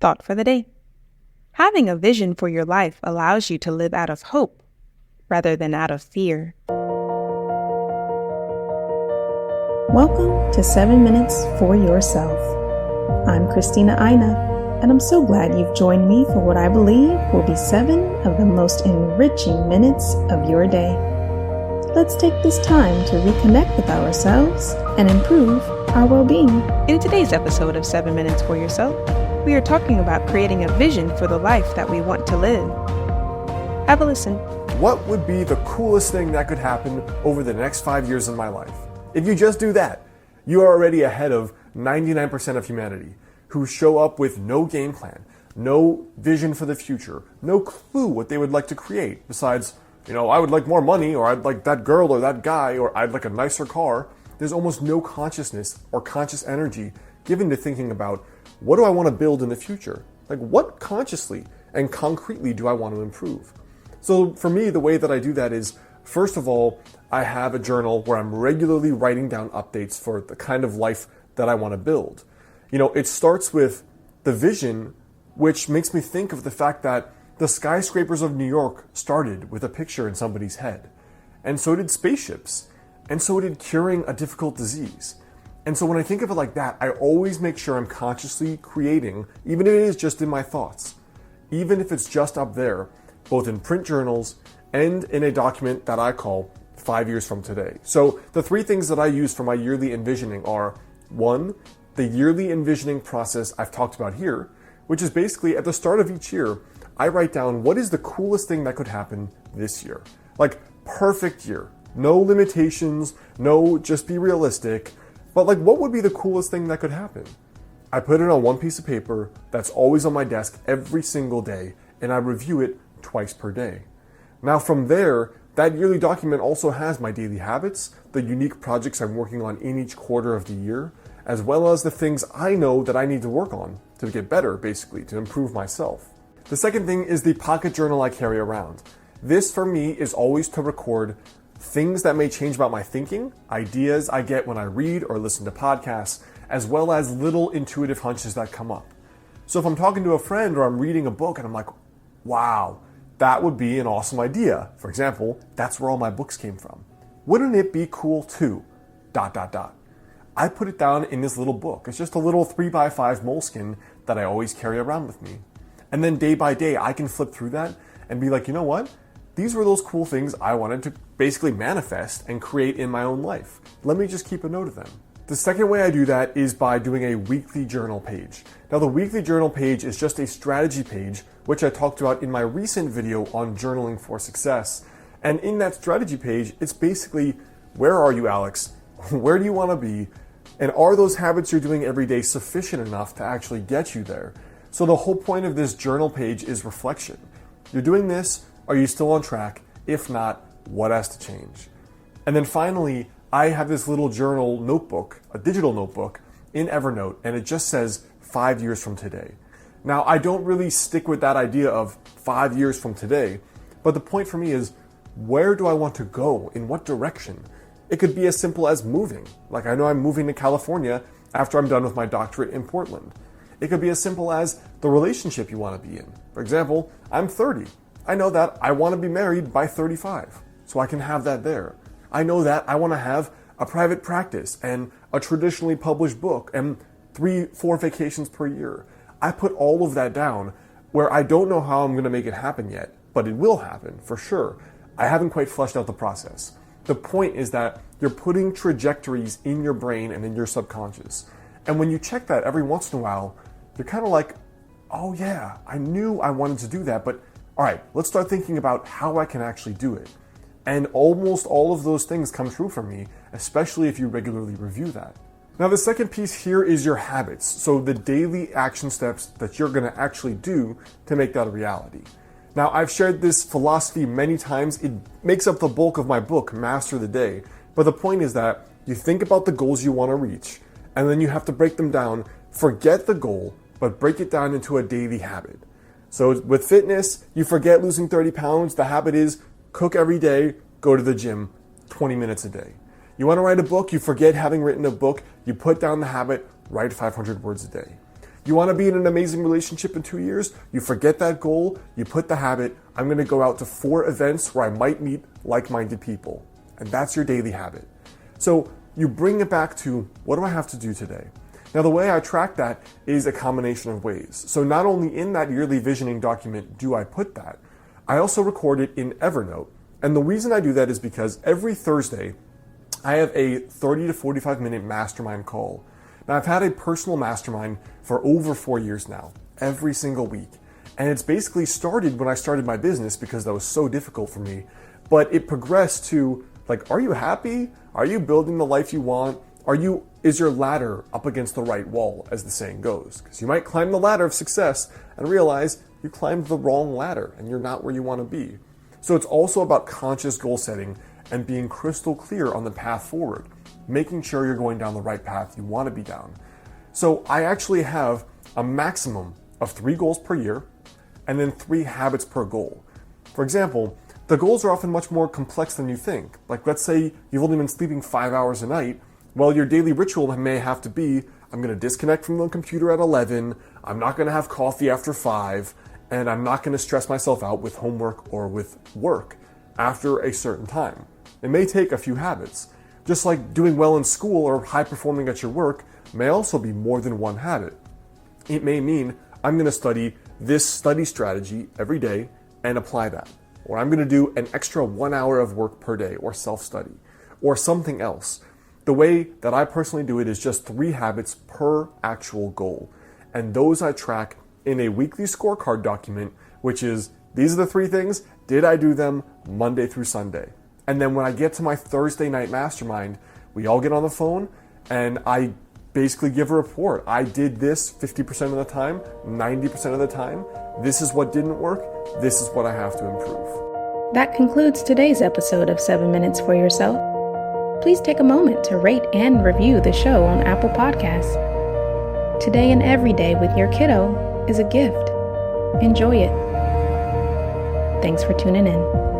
Thought for the day. Having a vision for your life allows you to live out of hope rather than out of fear. Welcome to 7 Minutes for Yourself. I'm Christina Aina, and I'm so glad you've joined me for what I believe will be 7 of the most enriching minutes of your day. Let's take this time to reconnect with ourselves and improve our well-being. In today's episode of 7 Minutes for Yourself, we are talking about creating a vision for the life that we want to live. Have a listen. What would be the coolest thing that could happen over the next 5 years of my life? If you just do that, you are already ahead of 99% of humanity who show up with no game plan, no vision for the future, no clue what they would like to create besides, I would like more money, or I'd like that girl or that guy, or I'd like a nicer car. There's almost no consciousness or conscious energy given to thinking about, what do I want to build in the future? Like, what consciously and concretely do I want to improve? So for me, the way that I do that is, first of all, I have a journal where I'm regularly writing down updates for the kind of life that I want to build. It starts with the vision, which makes me think of the fact that the skyscrapers of New York started with a picture in somebody's head. And so did spaceships. And so did curing a difficult disease. And so when I think of it like that, I always make sure I'm consciously creating, even if it is just in my thoughts, even if it's just up there, both in print journals and in a document that I call 5 years from today. So the 3 things that I use for my yearly envisioning are, 1, the yearly envisioning process I've talked about here, which is basically at the start of each year, I write down what is the coolest thing that could happen this year. Like, perfect year. No limitations, no just be realistic. But what would be the coolest thing that could happen? I put it on one piece of paper that's always on my desk every single day, and I review it twice per day. Now from there, that yearly document also has my daily habits, the unique projects I'm working on in each quarter of the year, as well as the things I know that I need to work on to get better, basically, to improve myself. The second thing is the pocket journal I carry around. This for me is always to record things that may change about my thinking, ideas I get when I read or listen to podcasts, as well as little intuitive hunches that come up. So if I'm talking to a friend or I'm reading a book and I'm like, wow, that would be an awesome idea. For example, that's where all my books came from. Wouldn't it be cool too? ... I put it down in this little book. It's just a little 3x5 moleskin that I always carry around with me. And then day by day, I can flip through that and be like, you know what? These were those cool things I wanted to basically manifest and create in my own life. Let me just keep a note of them. The second way I do that is by doing a weekly journal page. Now, the weekly journal page is just a strategy page, which I talked about in my recent video on journaling for success. And in that strategy page, it's basically, where are you, Alex? Where do you want to be? And are those habits you're doing every day sufficient enough to actually get you there? So the whole point of this journal page is reflection. You're doing this. Are you still on track? If not, what has to change? And then finally, I have this little journal notebook, a digital notebook in Evernote, and it just says 5 years from today. Now, I don't really stick with that idea of 5 years from today, but the point for me is, where do I want to go? In what direction? It could be as simple as moving. Like, I know I'm moving to California after I'm done with my doctorate in Portland. It could be as simple as the relationship you want to be in. For example, I'm 30. I know that I want to be married by 35, so I can have that there. I know that I want to have a private practice and a traditionally published book and 3-4 vacations per year. I put all of that down where I don't know how I'm going to make it happen yet, but it will happen for sure. I haven't quite fleshed out the process. The point is that you're putting trajectories in your brain and in your subconscious. And when you check that every once in a while, you're kind of like, oh yeah, I knew I wanted to do that, but all right, let's start thinking about how I can actually do it. And almost all of those things come true for me, especially if you regularly review that. Now, the second piece here is your habits. So the daily action steps that you're going to actually do to make that a reality. Now, I've shared this philosophy many times. It makes up the bulk of my book, Master the Day. But the point is that you think about the goals you want to reach, and then you have to break them down. Forget the goal, but break it down into a daily habit. So with fitness, you forget losing 30 pounds. The habit is cook every day, go to the gym 20 minutes a day. You want to write a book, you forget having written a book, you put down the habit, write 500 words a day. You want to be in an amazing relationship in 2 years? You forget that goal, you put the habit, I'm going to go out to 4 events where I might meet like-minded people. And that's your daily habit. So you bring it back to, what do I have to do today? Now, the way I track that is a combination of ways. So not only in that yearly visioning document do I put that, I also record it in Evernote. And the reason I do that is because every Thursday, I have a 30 to 45 minute mastermind call. Now, I've had a personal mastermind for over 4 years now, every single week. And it's basically started when I started my business because that was so difficult for me. But it progressed to, like, are you happy? Are you building the life you want? Is your ladder up against the right wall, as the saying goes? Because you might climb the ladder of success and realize you climbed the wrong ladder and you're not where you want to be. So it's also about conscious goal setting and being crystal clear on the path forward, making sure you're going down the right path you want to be down. So I actually have a maximum of 3 goals per year and then 3 habits per goal. For example, the goals are often much more complex than you think. Like, let's say you've only been sleeping 5 hours a night. Well, your daily ritual may have to be, I'm going to disconnect from the computer at 11, I'm not going to have coffee after 5, and I'm not going to stress myself out with homework or with work after a certain time. It may take a few habits. Just like doing well in school or high performing at your work may also be more than one habit. It may mean I'm going to study this study strategy every day and apply that. Or I'm going to do an extra 1 hour of work per day or self-study or something else. The way that I personally do it is just 3 habits per actual goal. And those I track in a weekly scorecard document, which is, these are the 3 things, did I do them Monday through Sunday? And then when I get to my Thursday night mastermind, we all get on the phone and I basically give a report. I did this 50% of the time, 90% of the time. This is what didn't work. This is what I have to improve. That concludes today's episode of 7 Minutes for Yourself. Please take a moment to rate and review the show on Apple Podcasts. Today and every day with your kiddo is a gift. Enjoy it. Thanks for tuning in.